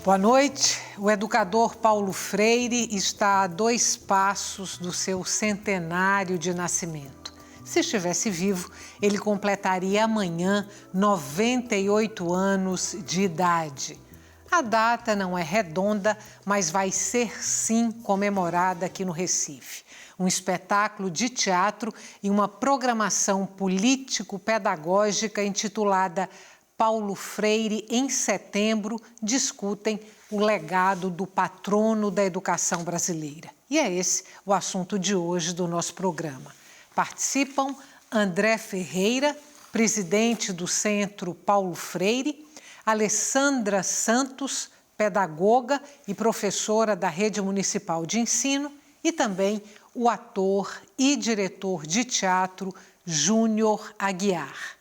Boa noite. O educador Paulo Freire está a 2 passos do seu centenário de nascimento. Se estivesse vivo, ele completaria amanhã 98 anos de idade. A data não é redonda, mas vai ser sim comemorada aqui no Recife. Um espetáculo de teatro e uma programação político-pedagógica intitulada Paulo Freire em Setembro discutem o legado do patrono da educação brasileira. E é esse o assunto de hoje do nosso programa. Participam André Ferreira, presidente do Centro Paulo Freire, Alessandra Santos, pedagoga e professora da Rede Municipal de Ensino, e também o ator e diretor de teatro Júnior Aguiar.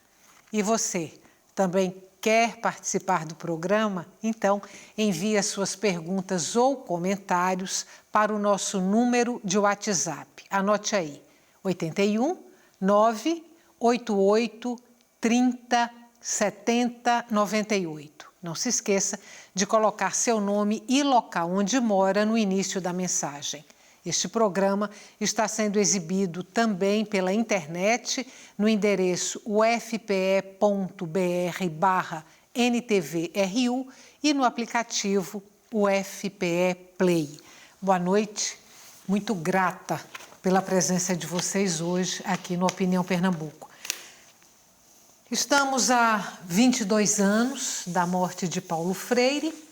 E você? Também quer participar do programa? Então, envie as suas perguntas ou comentários para o nosso número de WhatsApp. Anote aí, 81 988 30 70 98. Não se esqueça de colocar seu nome e local onde mora no início da mensagem. Este programa está sendo exibido também pela internet no endereço ufpe.br/NTVRU e no aplicativo UFPE Play. Boa noite, muito grata pela presença de vocês hoje aqui no Opinião Pernambuco. Estamos há 22 anos da morte de Paulo Freire.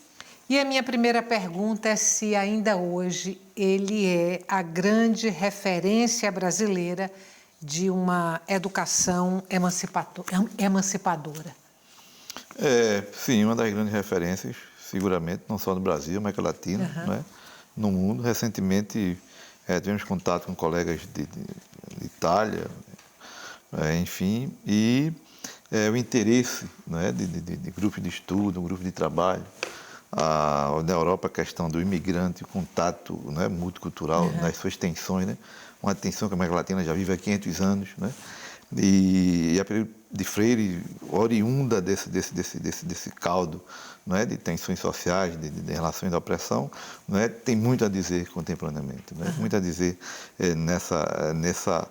E a minha primeira pergunta é se ainda hoje ele é a grande referência brasileira de uma educação emancipadora. Sim, uma das grandes referências, seguramente, não só no Brasil, América Latina, né? No mundo. Recentemente, tivemos contato com colegas de Itália, enfim, e o interesse, né, de grupo de estudo, grupo de trabalho. Na Europa, a questão do imigrante, o contato, né, multicultural, nas suas tensões, né? Uma tensão que a América Latina já vive há 500 anos, né? E a período de Freire, oriunda desse caldo, né, de tensões sociais, de relações de opressão, né, tem muito a dizer contemporaneamente, né? Muito a dizer nessa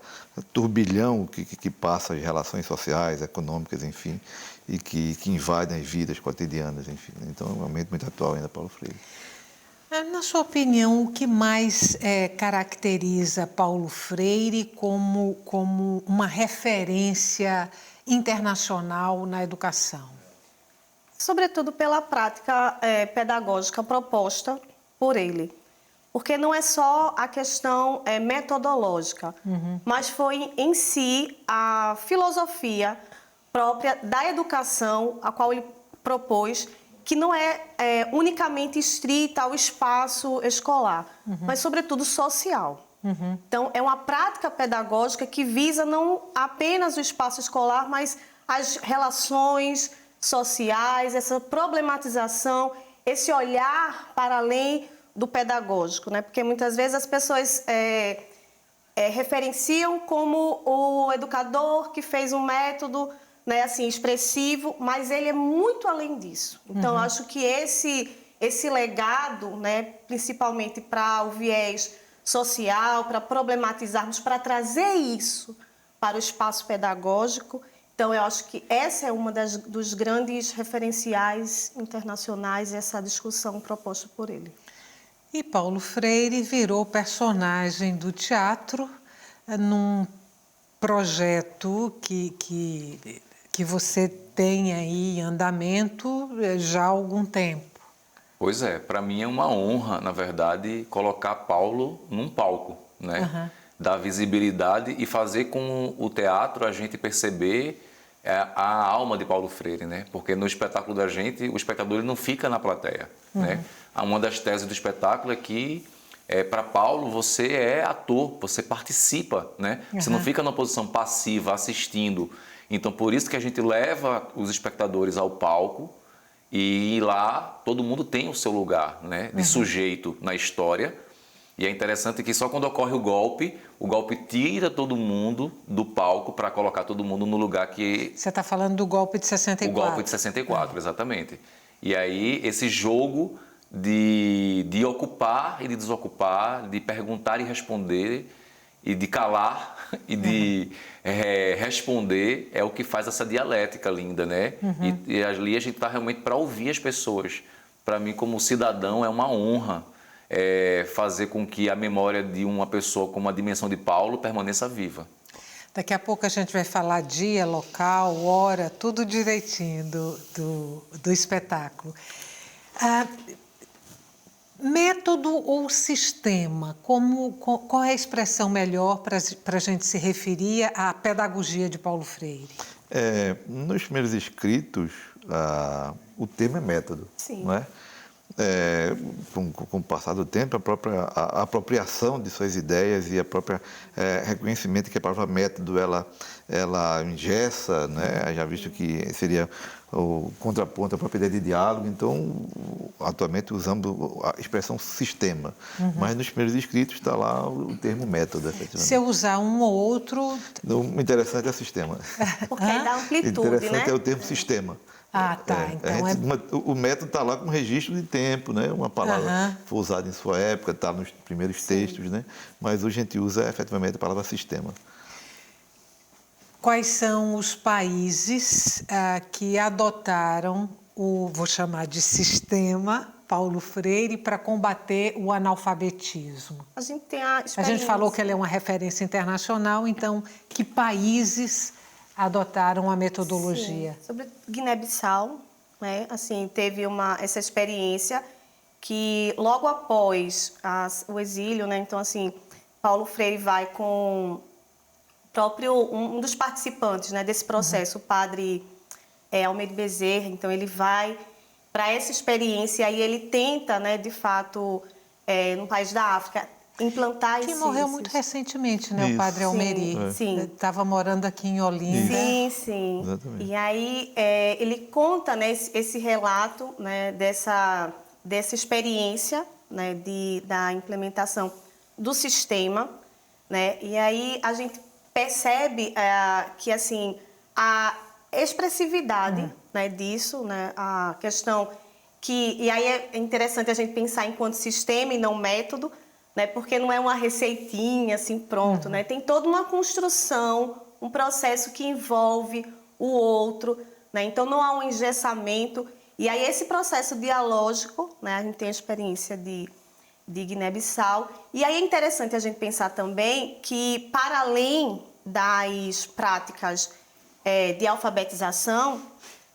turbilhão que passa as relações sociais, econômicas, enfim, e que invadem as vidas cotidianas, enfim. Então, é um momento muito atual ainda, Paulo Freire. Na sua opinião, o que mais caracteriza Paulo Freire como uma referência internacional na educação? Sobretudo pela prática pedagógica proposta por ele. Porque não é só a questão metodológica, mas foi em si a filosofia própria da educação a qual ele propôs, que não é unicamente estrita ao espaço escolar, mas sobretudo social. Então, é uma prática pedagógica que visa não apenas o espaço escolar, mas as relações sociais, essa problematização, esse olhar para além do pedagógico, né? Porque muitas vezes as pessoas referenciam como o educador que fez um método, né, assim, expressivo, mas ele é muito além disso. Então, acho que esse legado, né, principalmente para o viés social, para problematizarmos, para trazer isso para o espaço pedagógico. Então, eu acho que essa é uma dos grandes referenciais internacionais, essa discussão proposta por ele. E Paulo Freire virou personagem do teatro num projeto que você tem aí em andamento já há algum tempo. Pois é, para mim é uma honra, na verdade, colocar Paulo num palco, né? Dar visibilidade e fazer com o teatro a gente perceber a alma de Paulo Freire, né? Porque no espetáculo da gente, o espectador ele não fica na plateia, né? Uma das teses do espetáculo é que para Paulo você é ator, você participa, né? Você não fica numa posição passiva assistindo. Então, por isso que a gente leva os espectadores ao palco e lá todo mundo tem o seu lugar, né, de sujeito na história. E é interessante que só quando ocorre o golpe tira todo mundo do palco para colocar todo mundo no lugar que... Você está falando do golpe de 64. O golpe de 64, exatamente. E aí esse jogo de ocupar e de desocupar, de perguntar e responder, e de calar e de responder, é o que faz essa dialética linda, né? E ali a gente está realmente para ouvir as pessoas. Para mim, como cidadão, é uma honra fazer com que a memória de uma pessoa com a dimensão de Paulo permaneça viva. Daqui a pouco a gente vai falar dia, local, hora, tudo direitinho do espetáculo. Método ou sistema? Qual é a expressão melhor para a gente se referir à pedagogia de Paulo Freire? Nos primeiros escritos, o termo é método. Sim. Não é? Com o passar do tempo, a apropriação de suas ideias e a própria reconhecimento que a palavra método ela engessa, né? Já visto que seria o contraponto à própria ideia de diálogo. Então, atualmente usamos a expressão sistema, mas nos primeiros escritos está lá o termo método, efetivamente. Se eu usar um ou outro... O interessante é sistema. Porque aí dá O amplitude, interessante né? é o termo sistema. tá. Então O método está lá com registro de tempo, né? Uma palavra foi usada em sua época, está nos primeiros textos, né? Mas hoje a gente usa efetivamente a palavra sistema. Quais são os países que adotaram vou chamar de sistema Paulo Freire para combater o analfabetismo? A gente tem a A experiência... gente falou que ele é uma referência internacional, então que países adotaram a metodologia? Sim. Sobre Guiné-Bissau, né? Assim, teve essa experiência que logo após o exílio, né? Então, assim, Paulo Freire vai com um dos participantes, né, desse processo, o padre Almeida Bezerra. Então, ele vai para essa experiência e aí ele tenta, né, de fato, no país da África, implantar Que morreu muito recentemente, né, o padre Almeri. Sim. Estava morando aqui em Olinda. Sim. Exatamente. E aí ele conta, né, esse relato, né, dessa experiência, né, da implementação do sistema, né, e aí a gente percebe que assim a expressividade, né, disso, né, a questão e aí é interessante a gente pensar enquanto sistema e não método, né, porque não é uma receitinha assim pronto, né, tem toda uma construção, um processo que envolve o outro, né, então não há um engessamento. E aí esse processo dialógico, né, a gente tem a experiência de Guiné-Bissau. E aí é interessante a gente pensar também que, para além das práticas de alfabetização,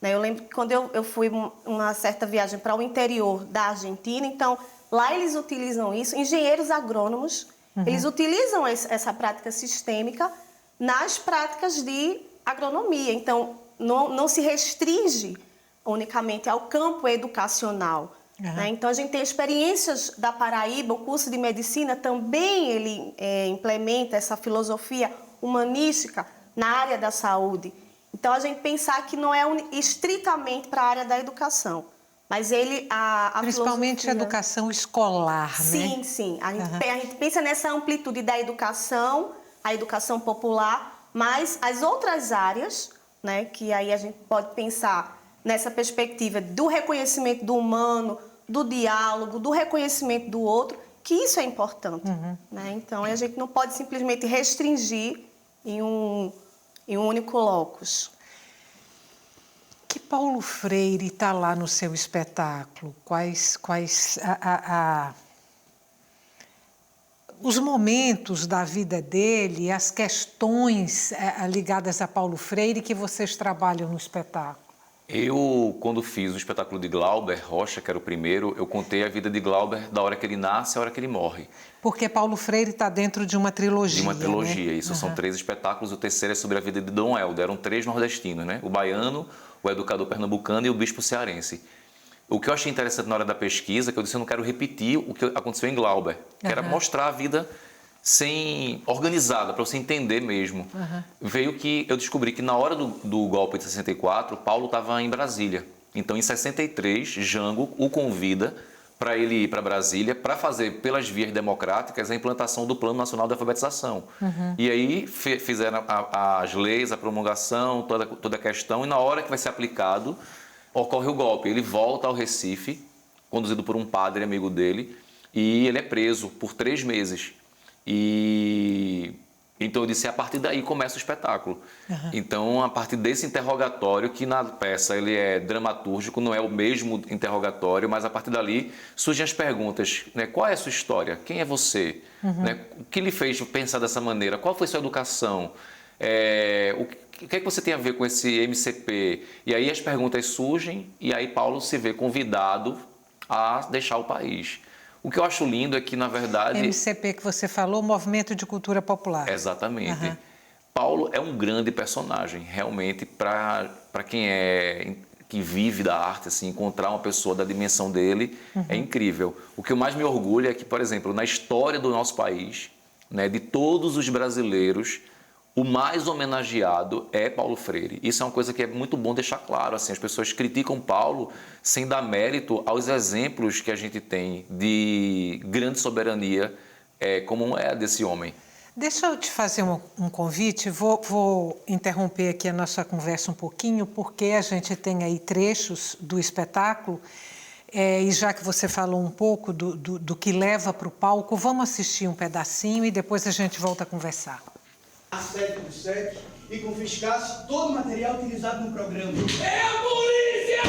né, eu lembro que quando eu fui uma certa viagem para o interior da Argentina, então lá eles utilizam isso, engenheiros agrônomos, eles utilizam essa prática sistêmica nas práticas de agronomia. Então não se restringe unicamente ao campo educacional. Né? Então, a gente tem experiências da Paraíba, o curso de medicina também ele implementa essa filosofia humanística na área da saúde. Então, a gente pensar que não é estritamente para a área da educação, mas principalmente a educação escolar, né? Sim. A gente pensa nessa amplitude da educação, a educação popular, mas as outras áreas, né, que aí a gente pode pensar nessa perspectiva do reconhecimento do humano, do diálogo, do reconhecimento do outro, que isso é importante. Né? Então, a gente não pode simplesmente restringir em um único locus. Que Paulo Freire está lá no seu espetáculo? Quais os momentos da vida dele, as questões ligadas a Paulo Freire que vocês trabalham no espetáculo? Eu, quando fiz o espetáculo de Glauber Rocha, que era o primeiro, eu contei a vida de Glauber da hora que ele nasce à hora que ele morre. Porque Paulo Freire está dentro de uma trilogia. De uma trilogia, né? Isso. São 3 espetáculos. O terceiro é sobre a vida de Dom Helder. Eram 3 nordestinos, né? O baiano, o educador pernambucano e o bispo cearense. O que eu achei interessante na hora da pesquisa, que eu disse, eu não quero repetir o que aconteceu em Glauber, que era mostrar a vida organizada, para você entender mesmo. Veio que eu descobri que na hora do golpe de 64, Paulo estava em Brasília. Então, em 63, Jango o convida para ele ir para Brasília para fazer, pelas vias democráticas, a implantação do Plano Nacional de Alfabetização. E aí fizeram as leis, a promulgação, toda a questão, e na hora que vai ser aplicado, ocorre o golpe. Ele volta ao Recife conduzido por um padre amigo dele, e ele é preso por 3 meses. E então eu disse, a partir daí começa o espetáculo. Então, a partir desse interrogatório, que na peça ele é dramatúrgico, não é o mesmo interrogatório, mas a partir dali surgem as perguntas, né? Qual é a sua história? Quem é você? Né? O que lhe fez pensar dessa maneira? Qual foi sua educação? O que é que você tem a ver com esse MCP? E aí as perguntas surgem e aí Paulo se vê convidado a deixar o país. O que eu acho lindo é que, na verdade... MCP que você falou, Movimento de Cultura Popular. Exatamente. Paulo é um grande personagem, realmente, para que vive da arte, assim, encontrar uma pessoa da dimensão dele é incrível. O que mais me orgulha é que, por exemplo, na história do nosso país, né, de todos os brasileiros, o mais homenageado é Paulo Freire. Isso é uma coisa que é muito bom deixar claro. Assim, as pessoas criticam Paulo sem dar mérito aos exemplos que a gente tem de grande soberania, como é a desse homem. Deixa eu te fazer um convite. Vou interromper aqui a nossa conversa um pouquinho, porque a gente tem aí trechos do espetáculo. E já que você falou um pouco do que leva para o palco, vamos assistir um pedacinho e depois a gente volta a conversar. A 7 e confiscasse todo o material utilizado no programa. É a polícia!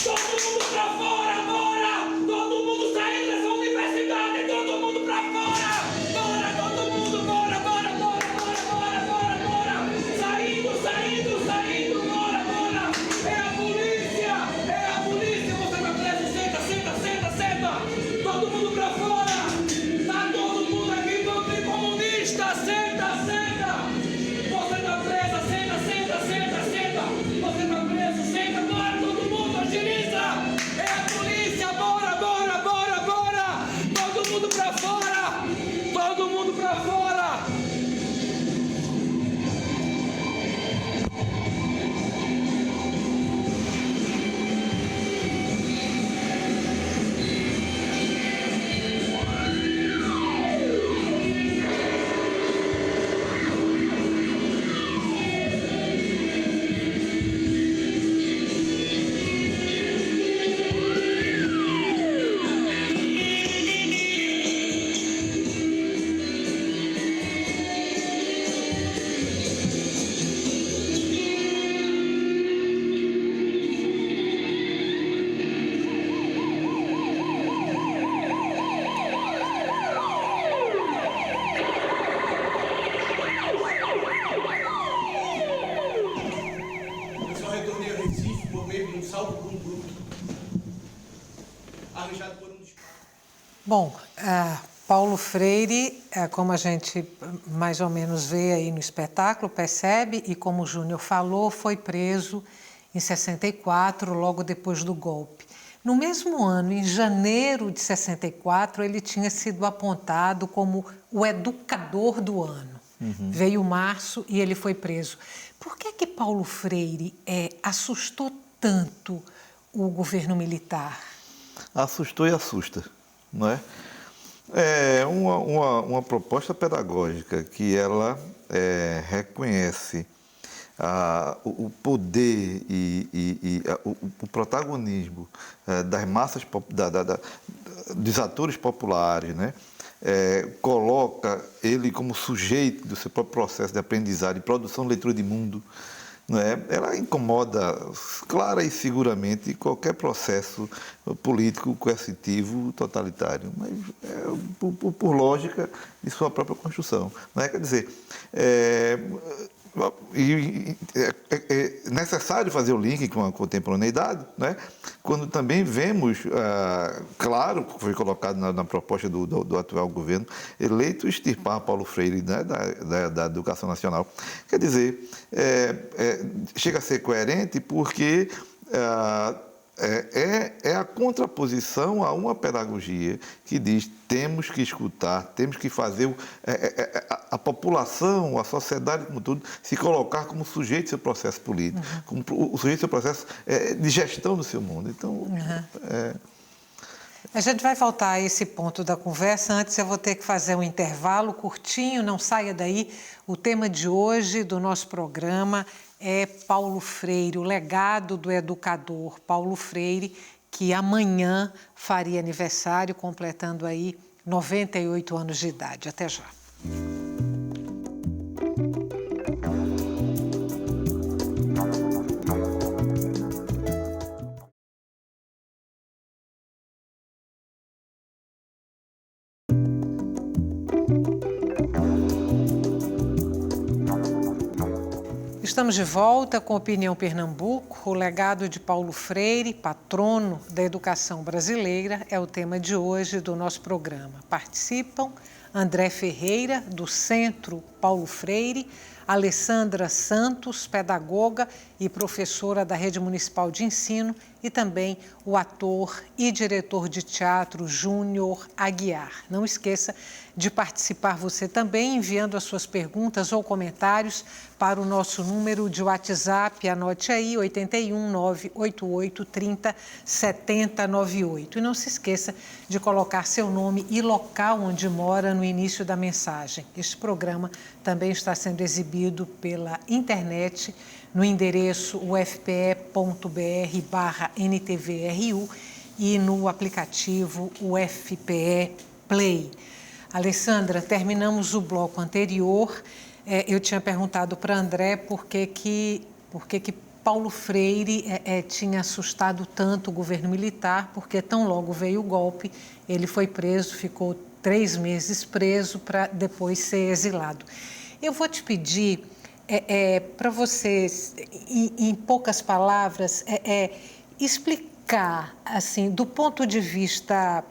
Todo mundo pra fora, bora! Todo mundo saindo dessa universidade, todo mundo pra fora! Bora, todo mundo, bora, bora, bora, bora, bora, bora, bora! Saindo, saindo, saindo, bora, bora! É a polícia! Você vai preso, senta, senta, senta, senta! Todo mundo pra fora! Tá todo mundo aqui, todo mundo comunista, senta, senta! Você tá presa, senta, senta, senta, senta! Você tá preso, senta, bora, todo mundo, agiliza! É a polícia, bora, bora, bora, bora! Todo mundo pra fora! Todo mundo pra fora! Eu só retornei ao Recife por meio de um salto bruto, arranjado por um dos... Bom, Paulo Freire, como a gente mais ou menos vê aí no espetáculo, percebe, e como o Júnior falou, foi preso em 64, logo depois do golpe. No mesmo ano, em janeiro de 64, ele tinha sido apontado como o educador do ano. Veio março e ele foi preso. Por que Paulo Freire assustou tanto o governo militar? Assustou e assusta, não é? É uma proposta pedagógica que ela reconhece o poder e o protagonismo das massas, dos atores populares, né? Coloca ele como sujeito do seu próprio processo de aprendizagem, de produção de leitura de mundo, não é? Ela incomoda, clara e seguramente, qualquer processo político, coercitivo, totalitário, mas por lógica de sua própria construção. Não é? Quer dizer, é necessário fazer o link com a contemporaneidade, né? Quando também vemos, claro, foi colocado na proposta do atual governo eleito, extirpar Paulo Freire, né, da educação nacional. Quer dizer, chega a ser coerente porque é a contraposição a uma pedagogia que diz temos que escutar, temos que fazer a população, a sociedade como tudo, se colocar como sujeito do seu processo político, como o sujeito do seu processo de gestão do seu mundo. Então, A gente vai voltar a esse ponto da conversa. Antes eu vou ter que fazer um intervalo curtinho, não saia daí. O tema de hoje do nosso programa é Paulo Freire, o legado do educador Paulo Freire, que amanhã faria aniversário, completando aí 98 anos de idade. Até já. Estamos de volta com Opinião Pernambuco. O legado de Paulo Freire, patrono da educação brasileira, é o tema de hoje do nosso programa. Participam André Ferreira, do Centro Paulo Freire, Alessandra Santos, pedagoga e professora da Rede Municipal de Ensino, e também o ator e diretor de teatro Júnior Aguiar. Não esqueça de participar você também, enviando as suas perguntas ou comentários para o nosso número de WhatsApp, anote aí, 81 988 30 70 98. E não se esqueça de colocar seu nome e local onde mora no início da mensagem. Este programa também está sendo exibido pela internet no endereço ufpe.br/NTVRU e no aplicativo UFPE Play. Alessandra, terminamos o bloco anterior. Eu tinha perguntado para André por que Paulo Freire tinha assustado tanto o governo militar, porque tão logo veio o golpe, ele foi preso, ficou 3 meses preso para depois ser exilado. Eu vou te pedir para você, em poucas palavras, explicar, assim, do ponto de vista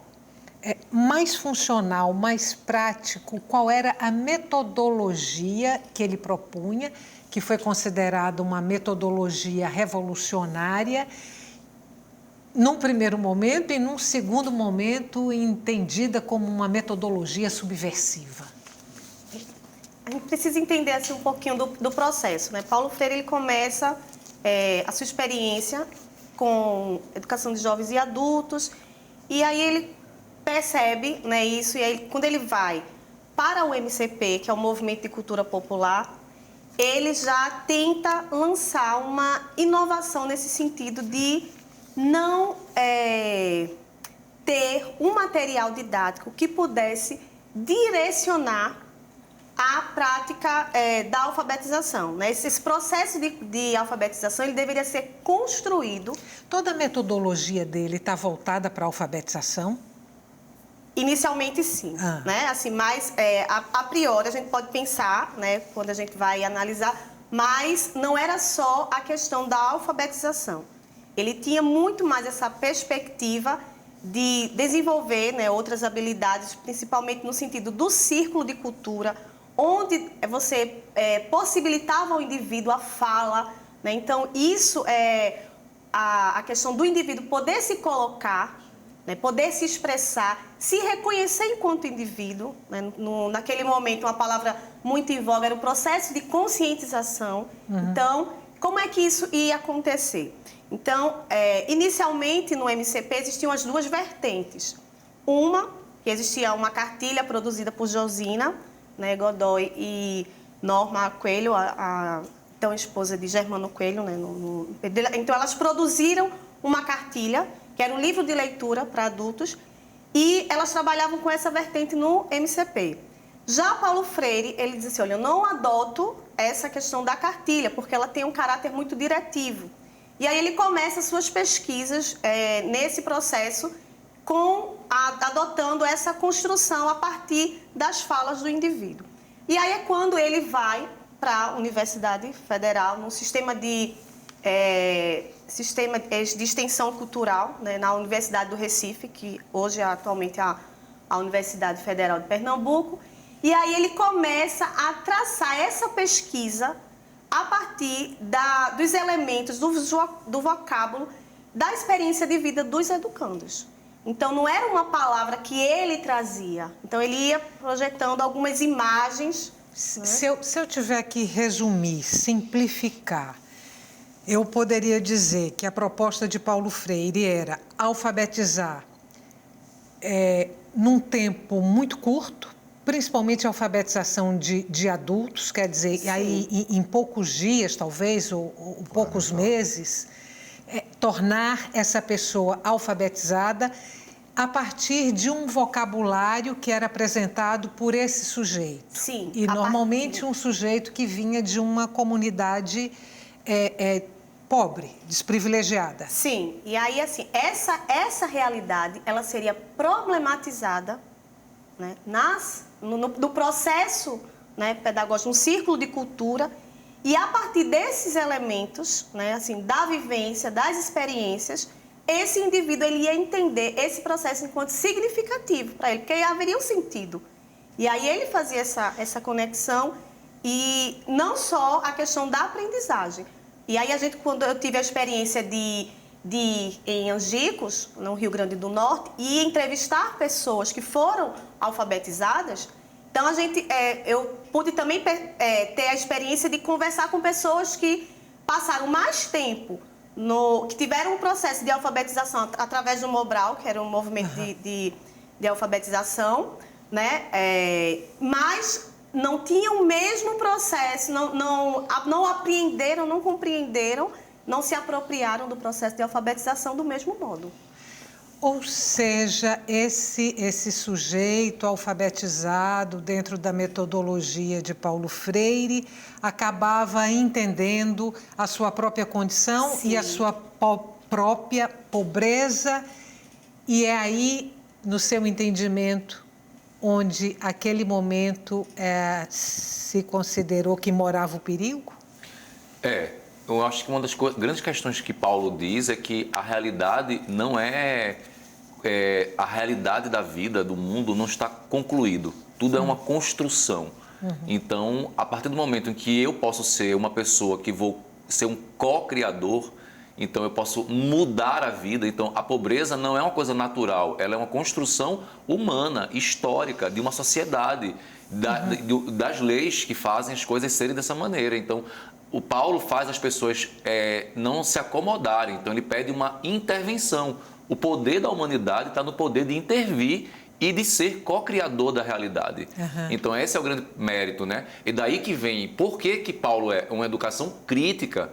mais funcional, mais prático, qual era a metodologia que ele propunha, que foi considerada uma metodologia revolucionária, num primeiro momento, e num segundo momento entendida como uma metodologia subversiva. A gente precisa entender assim, um pouquinho do processo, né? Paulo Freire ele começa a sua experiência com educação de jovens e adultos, e aí ele percebe, né, isso, e aí quando ele vai para o MCP, que é o Movimento de Cultura Popular, ele já tenta lançar uma inovação nesse sentido de não ter um material didático que pudesse direcionar a prática da alfabetização, né? Esse processo de alfabetização ele deveria ser construído. Toda a metodologia dele está voltada para a alfabetização? Inicialmente sim, né? Assim, mas a priori a gente pode pensar, né, quando a gente vai analisar, mas não era só a questão da alfabetização. Ele tinha muito mais essa perspectiva de desenvolver, né, outras habilidades, principalmente no sentido do círculo de cultura, onde você possibilitava ao indivíduo a fala, né? Então, isso é a questão do indivíduo poder se colocar, né, poder se expressar, se reconhecer enquanto indivíduo, né? Naquele momento, uma palavra muito em voga era o processo de conscientização. Então, como é que isso ia acontecer? Então, inicialmente no MCP existiam as duas vertentes. Uma, que existia uma cartilha produzida por Josina, né, Godoy e Norma Coelho, a então esposa de Germano Coelho, né, então elas produziram uma cartilha, que era um livro de leitura para adultos, e elas trabalhavam com essa vertente no MCP. Já Paulo Freire, ele disse assim, olha, eu não adoto essa questão da cartilha, porque ela tem um caráter muito diretivo. E aí ele começa suas pesquisas nesse processo, adotando essa construção a partir das falas do indivíduo. E aí é quando ele vai para a Universidade Federal, no sistema de extensão cultural, né, na Universidade do Recife, que hoje é atualmente a Universidade Federal de Pernambuco. E aí ele começa a traçar essa pesquisa a partir dos elementos, do vocábulo, da experiência de vida dos educandos. Então, não era uma palavra que ele trazia. Então, ele ia projetando algumas imagens. Né? Se eu tiver que resumir, simplificar, eu poderia dizer que a proposta de Paulo Freire era alfabetizar num tempo muito curto, principalmente a alfabetização de adultos, quer dizer, aí, em poucos dias, talvez, ou poucos meses, tornar essa pessoa alfabetizada a partir de um vocabulário que era apresentado por esse sujeito. Sim. E normalmente um sujeito que vinha de uma comunidade pobre, desprivilegiada. Sim. E aí, assim, essa realidade, ela seria problematizada, né, no processo, né, pedagógico, no círculo de cultura, e a partir desses elementos, né, assim, da vivência, das experiências, esse indivíduo ele ia entender esse processo enquanto significativo para ele, porque haveria um sentido. E aí ele fazia essa conexão, e não só a questão da aprendizagem. E aí quando eu tive a experiência de ir em Angicos, no Rio Grande do Norte, e entrevistar pessoas que foram alfabetizadas, então eu pude também ter a experiência de conversar com pessoas que passaram mais tempo, que tiveram um processo de alfabetização através do Mobral, que era um movimento de alfabetização, né? Mas não tinham o mesmo processo, não apreenderam, não compreenderam, não se apropriaram do processo de alfabetização do mesmo modo. Ou seja, esse sujeito alfabetizado dentro da metodologia de Paulo Freire acabava entendendo a sua própria condição e a sua própria pobreza, e é aí, no seu entendimento, onde aquele momento se considerou que morava o perigo? Eu acho que uma das grandes questões que Paulo diz é que a realidade não a realidade da vida, do mundo, não está concluído. Tudo é uma construção. Então, a partir do momento em que eu posso ser uma pessoa que vou ser um co-criador, então eu posso mudar a vida. Então, a pobreza não é uma coisa natural, ela é uma construção humana, histórica, de uma sociedade, das leis que fazem as coisas serem dessa maneira. Então, o Paulo faz as pessoas não se acomodarem, então ele pede uma intervenção. O poder da humanidade está no poder de intervir e de ser co-criador da realidade. Então esse é o grande mérito, né? E daí que vem, por que Paulo é uma educação crítica?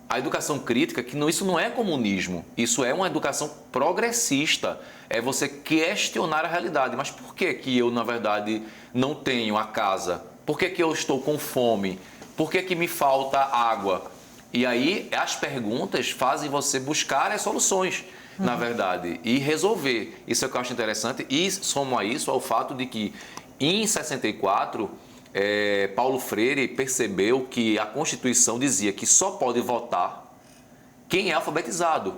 A educação crítica, isso não é comunismo, isso é uma educação progressista, é você questionar a realidade. Mas por que eu, na verdade, não tenho a casa? Por que eu estou com fome? Por que me falta água? E aí as perguntas fazem você buscar as soluções, na verdade, e resolver. Isso é o que eu acho interessante. E somo a isso ao fato de que, em 64, Paulo Freire percebeu que a Constituição dizia que só pode votar quem é alfabetizado.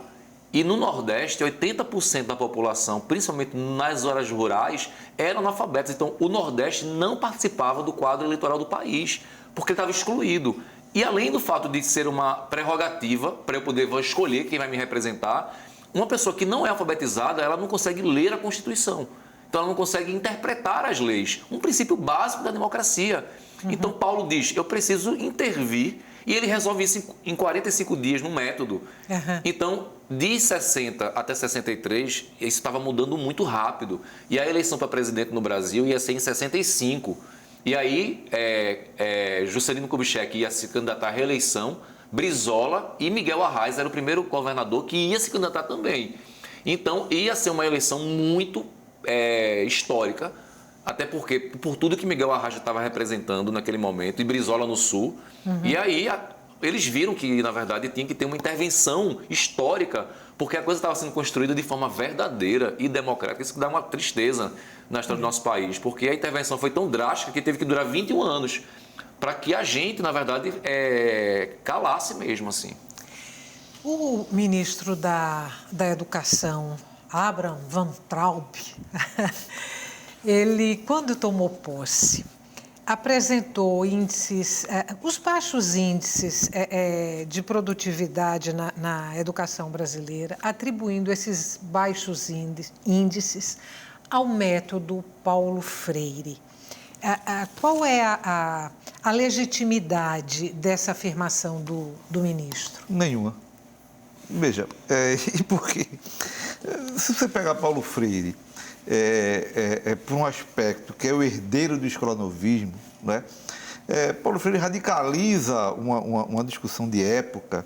E no Nordeste, 80% da população, principalmente nas zonas rurais, eram analfabetos. Então, o Nordeste não participava do quadro eleitoral do país, porque estava excluído. E além do fato de ser uma prerrogativa para eu poder escolher quem vai me representar, uma pessoa que não é alfabetizada, ela não consegue ler a Constituição. Então, ela não consegue interpretar as leis. Um princípio básico da democracia. Então, Paulo diz, eu preciso intervir, e ele resolve isso em 45 dias, no método. Então, de 60 até 63, isso estava mudando muito rápido. E a eleição para presidente no Brasil ia ser em 65. E aí, Juscelino Kubitschek ia se candidatar à reeleição, Brizola e Miguel Arraes era o primeiro governador que ia se candidatar também. Então, ia ser uma eleição muito histórica, até porque, por tudo que Miguel Arraes estava representando naquele momento, e Brizola no Sul. E aí, eles viram que, na verdade, tinha que ter uma intervenção histórica, porque a coisa estava sendo construída de forma verdadeira e democrática. Isso dá uma tristeza na história do nosso país, porque a intervenção foi tão drástica que teve que durar 21 anos para que a gente, na verdade, calasse mesmo, assim. O ministro da Educação, Abraham Van Traub, ele, quando tomou posse, apresentou índices, os baixos índices de produtividade na educação brasileira, atribuindo esses baixos índices ao método Paulo Freire. Qual é a legitimidade dessa afirmação do ministro? Nenhuma. Veja, e por quê? Se você pegar Paulo Freire por um aspecto que é o herdeiro do escolaноvismo, né? Paulo Freire radicaliza uma discussão de época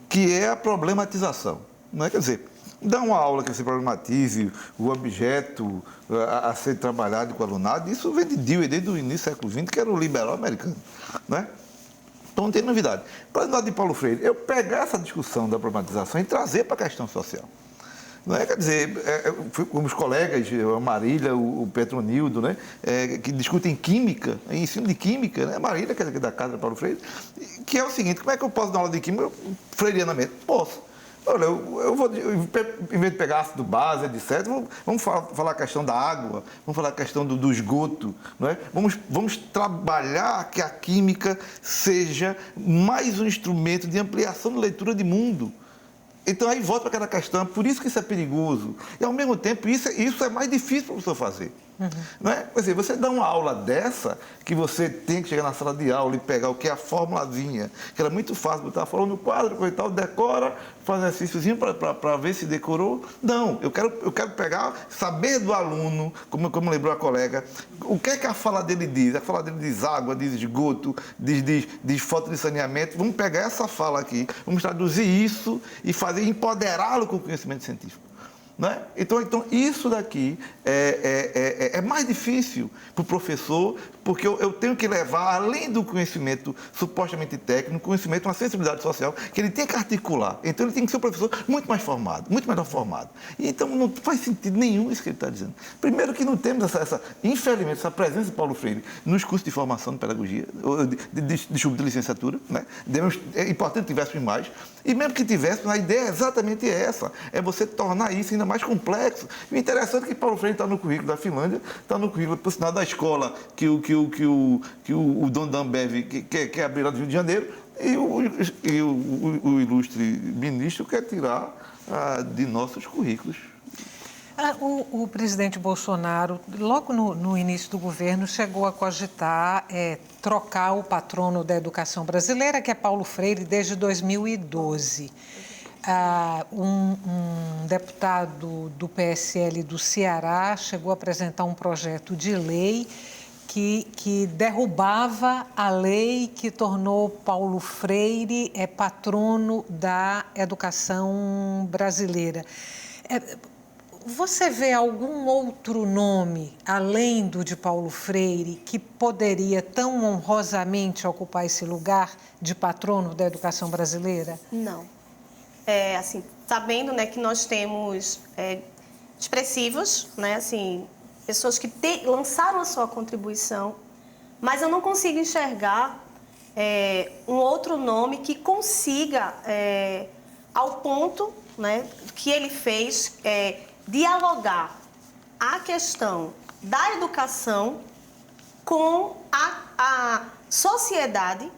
que é a problematização. Não é? Quer dizer, dá uma aula que você problematize o objeto a ser trabalhado com o alunado, isso vem de Dewey desde o início do século XX, que era o liberal americano. Não é? Então não tem novidade. Para o lado de Paulo Freire, eu pegar essa discussão da problematização e trazer para a questão social. Não é? Quer dizer, como os colegas, a Marília, o Petronildo, né? Que discutem química, ensino de química, né? A Marília, que é da casa de Paulo Freire, que é o seguinte: como é que eu posso dar aula de química freirianamente? Posso. Olha, eu vou, em vez de pegar ácido base, etc., vamos falar a questão da água, vamos falar a questão do esgoto, não é? Vamos trabalhar que a química seja mais um instrumento de ampliação de leitura de mundo. Então, aí volta para aquela questão, por isso que isso é perigoso. E, ao mesmo tempo, isso é mais difícil para o professor fazer. Não é? Quer dizer, você dá uma aula dessa, que você tem que chegar na sala de aula e pegar o que é a formulazinha, que era muito fácil, botar a fórmula no quadro, coisa e tal, decora, faz um exercíciozinho para ver se decorou. Não, eu quero pegar, saber do aluno, como lembrou a colega, o que é que a fala dele diz. A fala dele diz água, diz esgoto, diz falta de saneamento. Vamos pegar essa fala aqui, vamos traduzir isso e empoderá-lo com o conhecimento científico. Não é? Então, isso daqui é mais difícil para o professor, porque eu tenho que levar, além do conhecimento supostamente técnico, conhecimento, uma sensibilidade social, que ele tem que articular. Então, ele tem que ser um professor muito mais formado, muito melhor formado. E, então, não faz sentido nenhum isso que ele está dizendo. Primeiro que não temos infelizmente, essa presença de Paulo Freire nos cursos de formação de pedagogia, de licenciatura, né? É importante que tivéssemos mais. E mesmo que tivéssemos, a ideia é exatamente essa, é você tornar isso ainda mais complexo. E o interessante é que Paulo Freire está no currículo da Finlândia, está no currículo, por sinal, da escola que o dono da Ambev quer abrir lá do Rio de Janeiro, e o ilustre ministro quer tirar de nossos currículos. O presidente Bolsonaro, logo no início do governo, chegou a cogitar trocar o patrono da educação brasileira, que é Paulo Freire, desde 2012. Um deputado do PSL do Ceará chegou a apresentar um projeto de lei que derrubava a lei que tornou Paulo Freire patrono da educação brasileira. Você vê algum outro nome, além do de Paulo Freire, que poderia tão honrosamente ocupar esse lugar de patrono da educação brasileira? Não. Assim, sabendo, né, que nós temos expressivos, né, assim, pessoas que lançaram a sua contribuição, mas eu não consigo enxergar um outro nome que consiga, ao ponto, né, que ele fez, dialogar a questão da educação com a sociedade,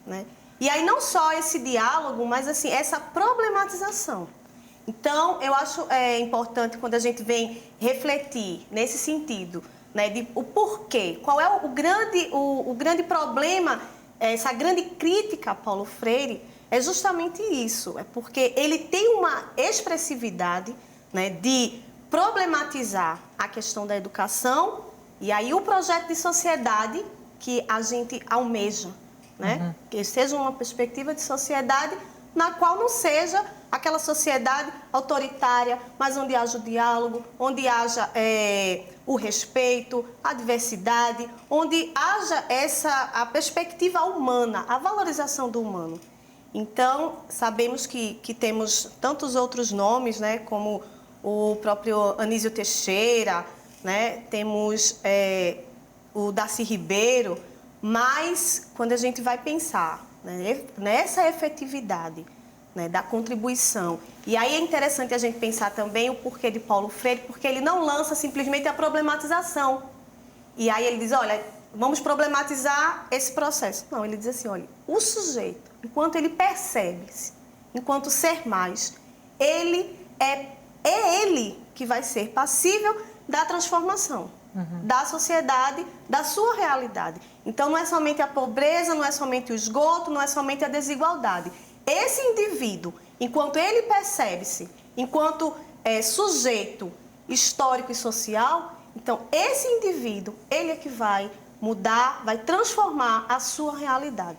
né? E aí não só esse diálogo, mas assim, essa problematização. Então, eu acho importante quando a gente vem refletir nesse sentido, né, de o porquê, qual é o grande problema, essa grande crítica a Paulo Freire, é justamente isso, é porque ele tem uma expressividade, né, de problematizar a questão da educação e aí o projeto de sociedade que a gente almeja, né? Que seja uma perspectiva de sociedade na qual não seja aquela sociedade autoritária, mas onde haja o diálogo, onde haja o respeito, a diversidade, onde haja a perspectiva humana, a valorização do humano. Então, sabemos que temos tantos outros nomes, né, como o próprio Anísio Teixeira, né, temos o Darcy Ribeiro, mas quando a gente vai pensar, né, nessa efetividade, né, da contribuição, e aí é interessante a gente pensar também o porquê de Paulo Freire, porque ele não lança simplesmente a problematização. E aí ele diz, olha, vamos problematizar esse processo. Não, ele diz assim, olha, o sujeito, enquanto ele percebe-se, enquanto ser mais, ele é ele que vai ser passível da transformação da sociedade, da sua realidade. Então, não é somente a pobreza, não é somente o esgoto, não é somente a desigualdade. Esse indivíduo, enquanto ele percebe-se, enquanto sujeito histórico e social, então, esse indivíduo, ele é que vai mudar, vai transformar a sua realidade.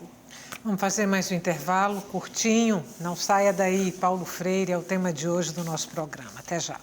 Vamos fazer mais um intervalo curtinho. Não saia daí, Paulo Freire é o tema de hoje do nosso programa. Até já.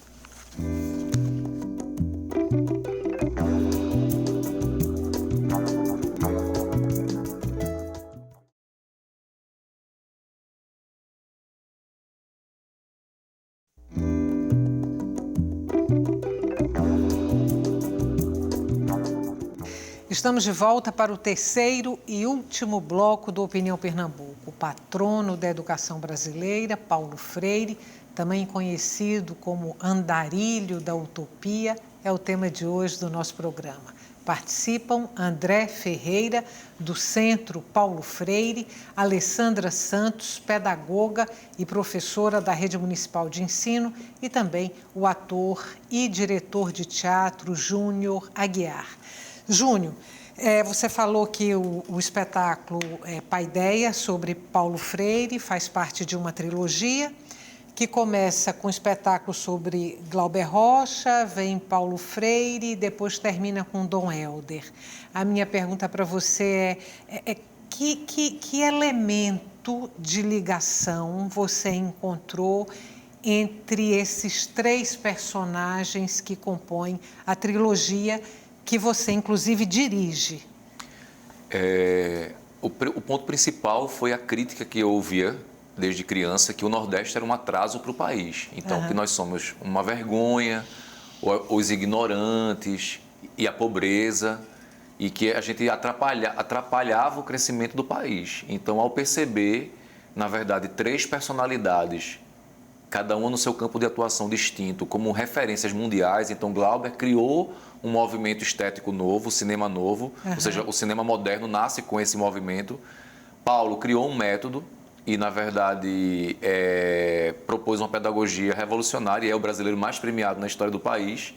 Estamos de volta para o terceiro e último bloco do Opinião Pernambuco. O patrono da educação brasileira, Paulo Freire, também conhecido como Andarilho da Utopia, é o tema de hoje do nosso programa. Participam André Ferreira, do Centro Paulo Freire, Alessandra Santos, pedagoga e professora da Rede Municipal de Ensino, e também o ator e diretor de teatro Júnior Aguiar. Júnior, você falou que o espetáculo Paideia, sobre Paulo Freire, faz parte de uma trilogia que começa com um espetáculo sobre Glauber Rocha, vem Paulo Freire e depois termina com Dom Helder. A minha pergunta para você é que elemento de ligação você encontrou entre esses três personagens que compõem a trilogia que você, inclusive, dirige? O ponto principal foi a crítica que eu ouvia desde criança, que o Nordeste era um atraso para o país. Então, que nós somos uma vergonha, os ignorantes e a pobreza, e que a gente atrapalhava o crescimento do país. Então, ao perceber, na verdade, três personalidades, cada uma no seu campo de atuação distinto, como referências mundiais, então Glauber criou um movimento estético novo, cinema novo, ou seja, o cinema moderno nasce com esse movimento. Paulo criou um método e, na verdade, propôs uma pedagogia revolucionária, e é o brasileiro mais premiado na história do país.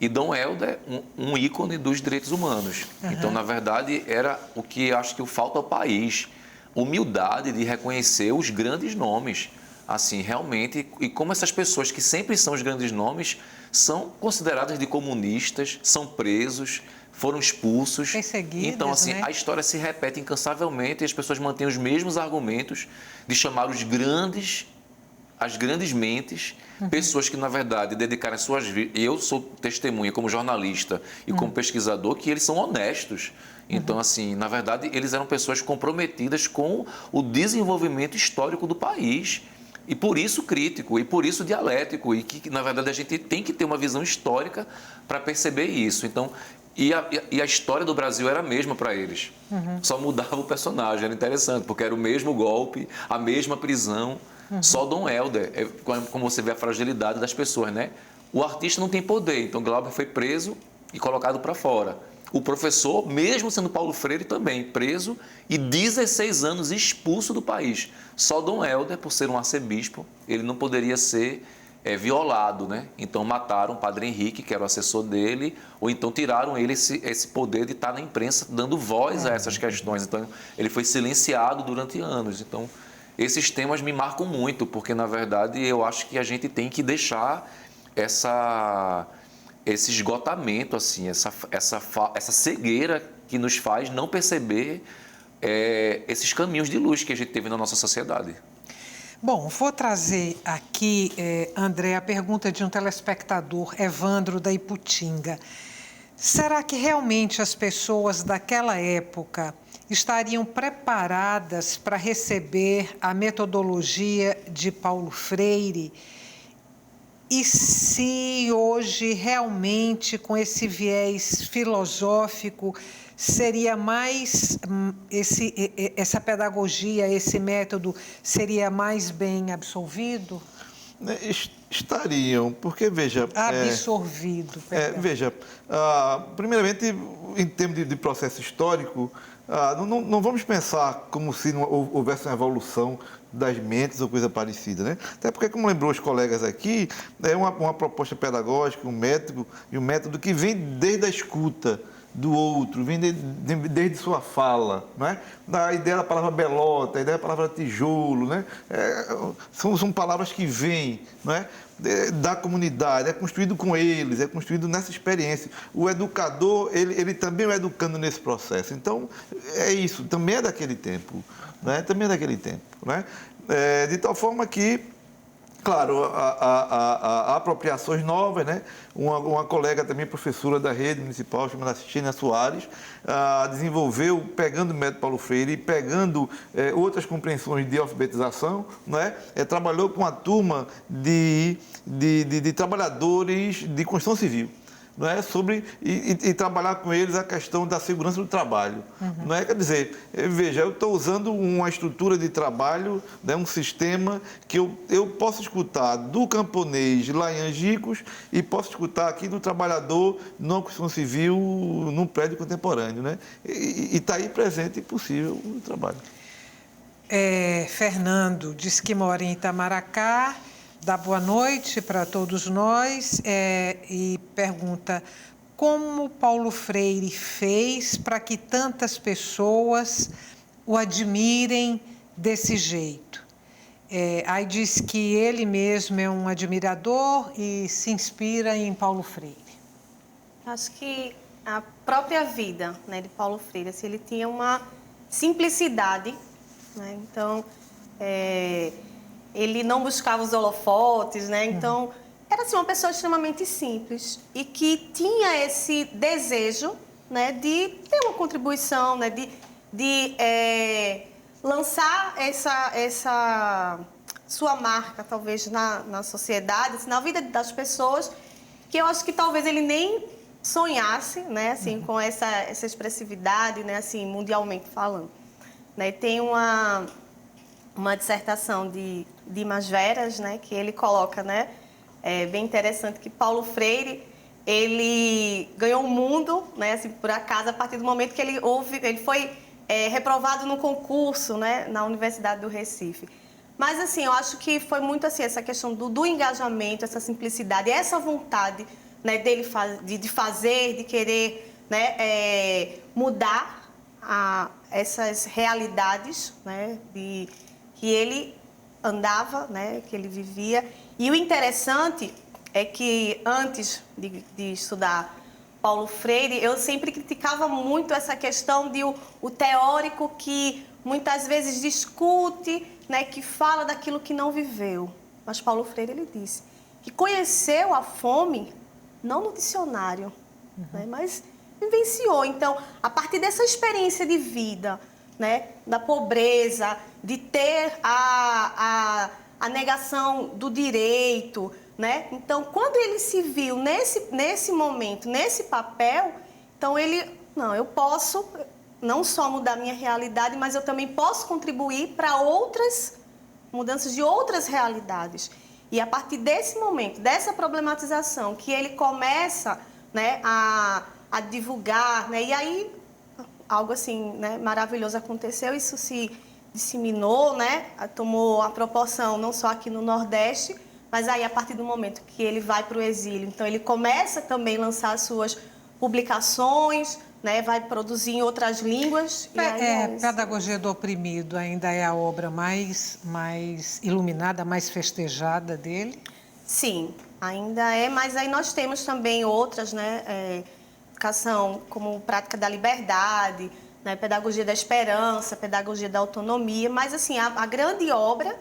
E Dom Helder, um ícone dos direitos humanos. Então, na verdade, era o que acho que falta ao país, humildade de reconhecer os grandes nomes. Assim, realmente, e como essas pessoas que sempre são os grandes nomes são consideradas de comunistas, são presos, foram expulsos. Perseguidos, então, assim, né? A história se repete incansavelmente e as pessoas mantêm os mesmos argumentos de chamar as grandes mentes, pessoas que, na verdade, dedicaram as suas vidas. E eu sou testemunha como jornalista e como pesquisador que eles são honestos. Então, assim, na verdade, eles eram pessoas comprometidas com o desenvolvimento histórico do país. E por isso crítico, e por isso dialético, e que, na verdade, a gente tem que ter uma visão histórica para perceber isso. Então, e a história do Brasil era a mesma para eles. Só mudava o personagem, era interessante, porque era o mesmo golpe, a mesma prisão, só Dom Helder, como você vê a fragilidade das pessoas, né? O artista não tem poder, então Glauber foi preso e colocado para fora. O professor, mesmo sendo Paulo Freire, também preso e 16 anos expulso do país. Só Dom Helder, por ser um arcebispo, ele não poderia ser violado, né? Então mataram o Padre Henrique, que era o assessor dele, ou então tiraram ele esse poder de estar na imprensa dando voz a essas questões. Então ele foi silenciado durante anos. Então esses temas me marcam muito, porque na verdade eu acho que a gente tem que deixar esse esgotamento, assim, essa cegueira que nos faz não perceber esses caminhos de luz que a gente teve na nossa sociedade. Bom, vou trazer aqui, André, a pergunta de um telespectador, Evandro da Iputinga. Será que realmente as pessoas daquela época estariam preparadas para receber a metodologia de Paulo Freire? E se hoje realmente, com esse viés filosófico, seria mais essa pedagogia, esse método seria mais bem absolvido? Estariam, porque, veja... Absorvido, perdão. Veja, primeiramente, em termos de processo histórico, não vamos pensar como se não houvesse uma evolução das mentes ou coisa parecida, né? Até porque, como lembrou os colegas aqui, é uma proposta pedagógica, um método que vem desde a escuta, do outro, vem desde sua fala, não é? A ideia da palavra belota, a ideia da palavra tijolo, né? São palavras que vêm, não é? Da comunidade, é construído com eles, é construído nessa experiência. O educador, ele também é educando nesse processo. Então, é isso, também é daquele tempo, né? Também é daquele tempo, né? De tal forma que, claro, há apropriações novas, né? Uma colega também, professora da rede municipal, chamada Xenia Soares, desenvolveu, pegando o método Paulo Freire e pegando outras compreensões de alfabetização, não é? Trabalhou com uma turma de trabalhadores de construção civil. Não é? E trabalhar com eles a questão da segurança do trabalho. Não é? Quer dizer, veja, eu estou usando uma estrutura de trabalho, né, um sistema que eu posso escutar do camponês lá em Angicos e posso escutar aqui do trabalhador numa construção civil num prédio contemporâneo. Né? E está aí presente e possível o trabalho. Fernando diz que mora em Itamaracá, dá boa noite para todos nós e pergunta como Paulo Freire fez para que tantas pessoas o admirem desse jeito. Aí diz que ele mesmo é um admirador e se inspira em Paulo Freire. Acho que a própria vida, né, de Paulo Freire, assim, ele tinha uma simplicidade, né? Então, ele não buscava os holofotes, né? Então, era assim, uma pessoa extremamente simples e que tinha esse desejo, né, de ter uma contribuição, né, de lançar essa sua marca, talvez, na sociedade, assim, na vida das pessoas, que eu acho que talvez ele nem sonhasse, né, assim, com essa expressividade, né, assim, mundialmente falando. Né? Tem uma dissertação de Dimas Veras, né, que ele coloca, né, bem interessante, que Paulo Freire, ele ganhou o mundo, né, assim, por acaso, a partir do momento que ele foi reprovado no concurso, né, na Universidade do Recife. Mas, assim, eu acho que foi muito assim, essa questão do engajamento, essa simplicidade, essa vontade, né, dele de fazer, de querer, né, mudar essas realidades, né, que ele andava, né, que ele vivia. E o interessante é que antes de estudar Paulo Freire, eu sempre criticava muito essa questão de o teórico que muitas vezes discute, né, que fala daquilo que não viveu. Mas Paulo Freire, ele disse que conheceu a fome não no dicionário, né, mas vivenciou. Então, a partir dessa experiência de vida, né, da pobreza, de ter a negação do direito, né? Então, quando ele se viu nesse momento, nesse papel, então eu posso não só mudar minha realidade, mas eu também posso contribuir para outras mudanças de outras realidades. E a partir desse momento, dessa problematização, que ele começa, né, a divulgar, né, e aí algo assim, né, maravilhoso aconteceu, isso se disseminou, né, tomou a proporção não só aqui no Nordeste, mas aí a partir do momento que ele vai para o exílio, então ele começa também a lançar as suas publicações, né, vai produzir em outras línguas. Pedagogia do Oprimido ainda é a obra mais iluminada, mais festejada dele? Sim, ainda é, mas aí nós temos também outras, né, educação como Prática da Liberdade, né, Pedagogia da Esperança, Pedagogia da Autonomia, mas assim, a grande obra,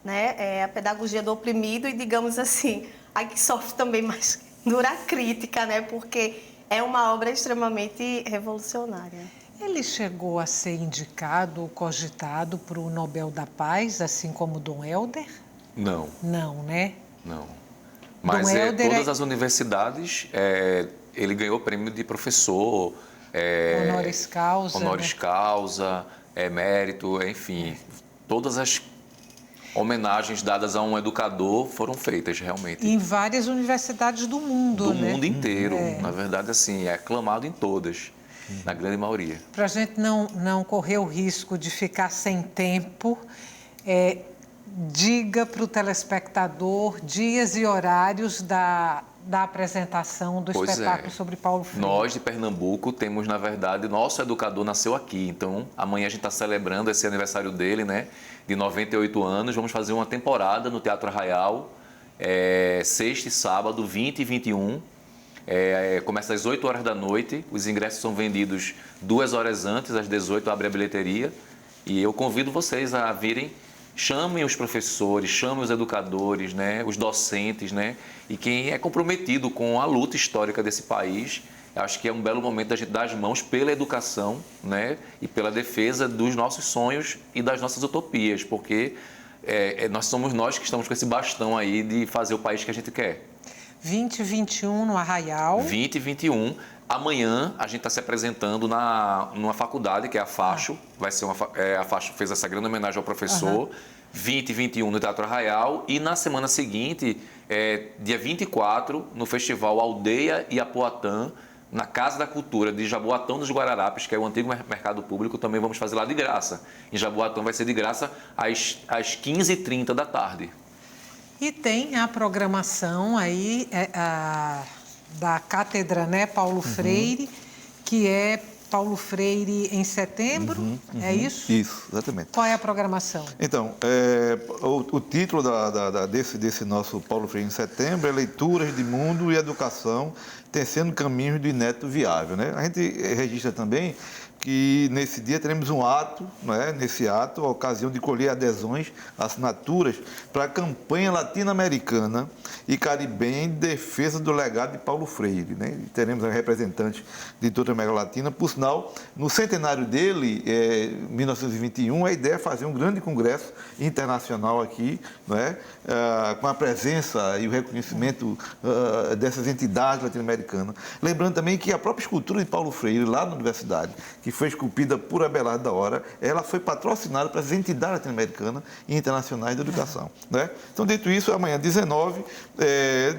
né, é a Pedagogia do Oprimido e, digamos assim, a que sofre também mais dura crítica, né, porque é uma obra extremamente revolucionária. Ele chegou a ser indicado ou cogitado para o Nobel da Paz, assim como Dom Helder? Não. Não, né? Não. Mas Dom Helder todas as universidades, ele ganhou prêmio de professor, honoris causa, honoris causa, emérito, enfim, todas as homenagens dadas a um educador foram feitas realmente. Em várias universidades do mundo, do né? mundo inteiro, na verdade, assim, é aclamado em todas, na grande maioria. Para a gente não correr o risco de ficar sem tempo, diga para o telespectador dias e horários da da apresentação do Pois espetáculo sobre Paulo Freire? Nós de Pernambuco temos, na verdade, nosso educador nasceu aqui. Então, amanhã a gente está celebrando esse aniversário dele, né? De 98 anos. Vamos fazer uma temporada no Teatro Arraial, sexta e sábado, 20 e 21. Começa às 8 horas da noite. Os ingressos são vendidos 2 horas antes, às 18 abre a bilheteria. E eu convido vocês a virem. Chamem os professores, chamem os educadores, né, os docentes, né, e quem é comprometido com a luta histórica desse país. Acho que é um belo momento da gente dar as mãos pela educação, né, e pela defesa dos nossos sonhos e das nossas utopias, porque somos nós que estamos com esse bastão aí de fazer o país que a gente quer. 20 e 21 no Arraial. 20 e 21. Amanhã a gente está se apresentando numa faculdade, que é a Facho. Vai ser a Facho fez essa grande homenagem ao professor. 20 e 21 no Teatro Arraial. E na semana seguinte, dia 24, no Festival Aldeia e Apoatã, na Casa da Cultura de Jaboatão dos Guararapes, que é o antigo mercado público, também vamos fazer lá de graça. Em Jaboatão vai ser de graça às 15h30 da tarde. E tem a programação aí da Cátedra, né, Paulo Freire, que é Paulo Freire em setembro, é isso? Isso, exatamente. Qual é a programação? Então, o título desse nosso Paulo Freire em setembro é Leituras de Mundo e Educação, Tecendo Caminhos do Inédito Viável, né? A gente registra também que nesse dia teremos um ato, né? Nesse ato, a ocasião de colher adesões, assinaturas para a campanha latino-americana e caribenha de defesa do legado de Paulo Freire, né? E teremos representantes de toda a América Latina. Por sinal, no centenário dele, 1921, a ideia é fazer um grande congresso internacional aqui, né? Com a presença e o reconhecimento dessas entidades latino-americanas. Lembrando também que a própria escultura de Paulo Freire, lá na universidade, que foi esculpida por Abelardo da Hora, ela foi patrocinada para as entidades latino-americanas e internacionais da educação, né? Então, dito isso, amanhã, 19,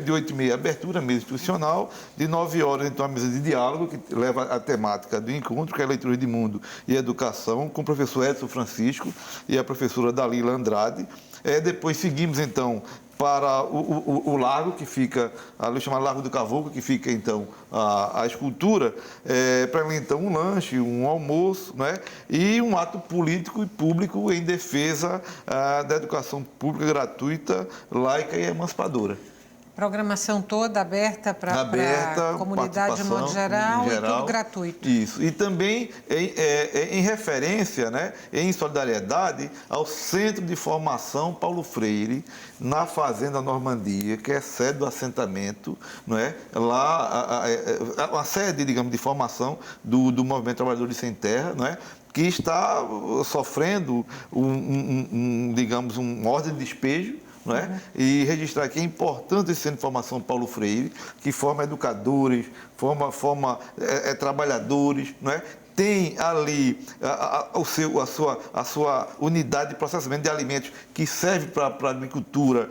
de 8h30, abertura, mesa institucional, de 9 horas, então, a mesa de diálogo, que leva a temática do encontro, que é a leitura de mundo e educação, com o professor Edson Francisco e a professora Dalila Andrade. Depois seguimos, então, para o lago, que fica, ali chamado Lago do Cavoco, que fica, então, a escultura, para, então, um lanche, um almoço, né? E um ato político e público em defesa da educação pública gratuita, laica e emancipadora. Programação toda aberta para a comunidade de modo geral e tudo gratuito. Isso. E também em referência, né, em solidariedade ao Centro de Formação Paulo Freire, na Fazenda Normandia, que é sede do assentamento, não é? Lá, a sede, digamos, de formação do Movimento Trabalhadores Sem Terra, não é? Que está sofrendo digamos, uma ordem de despejo, não é? E registrar aqui é importante esse Centro de Formação Paulo Freire, que forma educadores, forma trabalhadores, não é? Tem ali a sua unidade de processamento de alimentos que serve para a agricultura,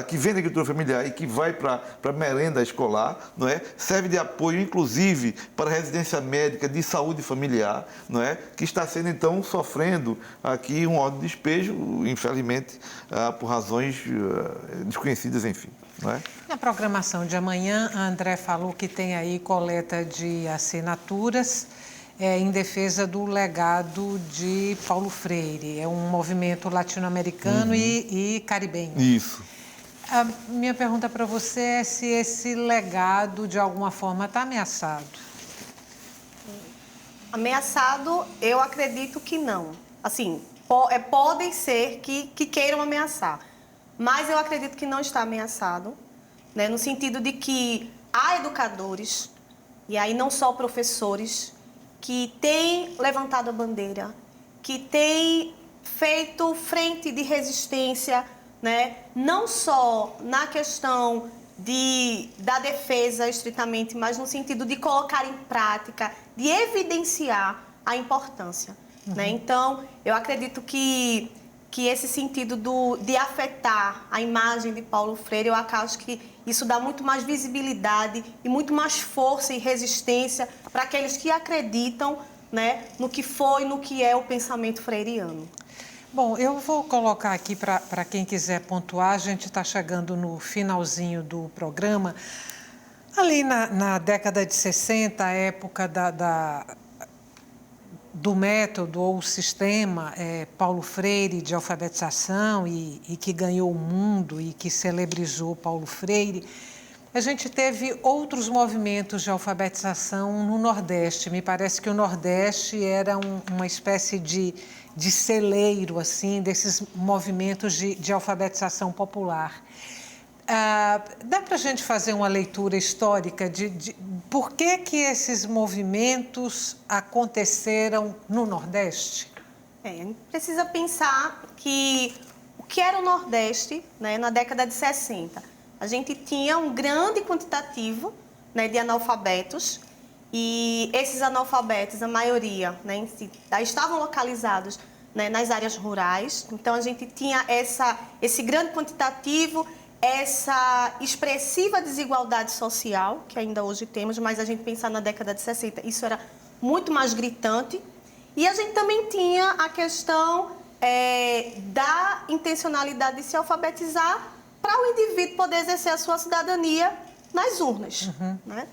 que vem da agricultura familiar e que vai para a merenda escolar, não é? Serve de apoio, inclusive, para a residência médica de saúde familiar, não é? Que está sendo, então, sofrendo aqui um ordem de despejo, infelizmente, por razões desconhecidas, enfim. Não é? Na programação de amanhã, a André falou que tem aí coleta de assinaturas em defesa do legado de Paulo Freire. É um movimento latino-americano e caribenho. Isso. A minha pergunta para você é se esse legado, de alguma forma, está ameaçado. Ameaçado, eu acredito que não. Assim, podem ser que queiram ameaçar, mas eu acredito que não está ameaçado, né? No sentido de que há educadores, e aí não só professores, que têm levantado a bandeira, que têm feito frente de resistência, né? Não só na questão da defesa estritamente, mas no sentido de colocar em prática, de evidenciar a importância, né? Então, eu acredito que esse sentido de afetar a imagem de Paulo Freire, eu acho que isso dá muito mais visibilidade e muito mais força e resistência para aqueles que acreditam, né, no que foi, no que é o pensamento freiriano. Bom, eu vou colocar aqui para quem quiser pontuar, a gente está chegando no finalzinho do programa, Ali na década de 60, a época do método ou sistema Paulo Freire de alfabetização e que ganhou o mundo e que celebrizou Paulo Freire, a gente teve outros movimentos de alfabetização no Nordeste. Me parece que o Nordeste era uma espécie de celeiro assim, desses movimentos de alfabetização popular. Dá para a gente fazer uma leitura histórica de por que esses movimentos aconteceram no Nordeste? A gente precisa pensar que o que era o Nordeste, né, na década de 60. A gente tinha um grande quantitativo, né, de analfabetos, e esses analfabetos, a maioria, né, estavam localizados, né, nas áreas rurais. Então, a gente tinha esse grande quantitativo, essa expressiva desigualdade social, que ainda hoje temos, mas a gente pensar na década de 60, isso era muito mais gritante. E a gente também tinha a questão da intencionalidade de se alfabetizar para o indivíduo poder exercer a sua cidadania nas urnas. Né?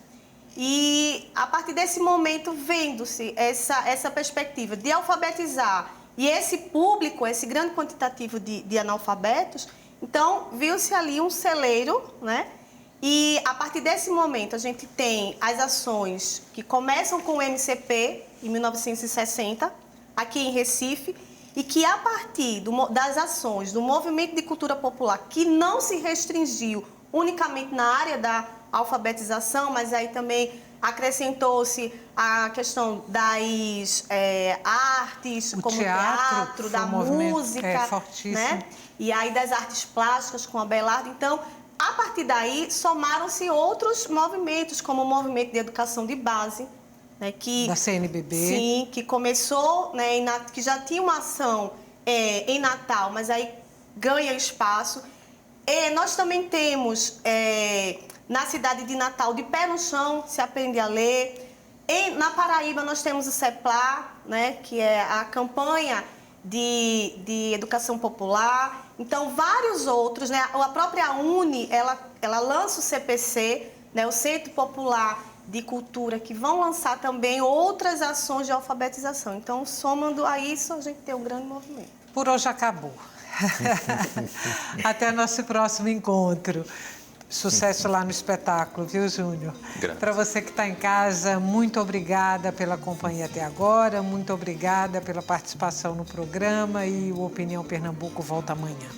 E a partir desse momento, vendo-se essa perspectiva de alfabetizar e esse público, esse grande quantitativo de analfabetos, então, viu-se ali um celeiro, né? E a partir desse momento a gente tem as ações que começam com o MCP, em 1960, aqui em Recife, e que a partir das ações do movimento de cultura popular, que não se restringiu unicamente na área da alfabetização, mas aí também acrescentou-se a questão das artes, como o teatro da música, né? E aí das artes plásticas com a Abelardo. Então, a partir daí, somaram-se outros movimentos, como o movimento de educação de base, né, da CNBB. Sim, que começou, né, que já tinha uma ação em Natal, mas aí ganha espaço. E nós também temos, na cidade de Natal, de pé no chão, se aprende a ler. Na Paraíba, nós temos o CEPLA, né, que é a campanha de educação popular. Então, vários outros, né? A própria UNE, ela lança o CPC, né, o Centro Popular de Cultura, que vão lançar também outras ações de alfabetização. Então, somando a isso, a gente tem um grande movimento. Por hoje acabou. Até nosso próximo encontro. Sucesso lá no espetáculo, viu, Júnior? Para você que está em casa, muito obrigada pela companhia até agora, muito obrigada pela participação no programa e o Opinião Pernambuco volta amanhã.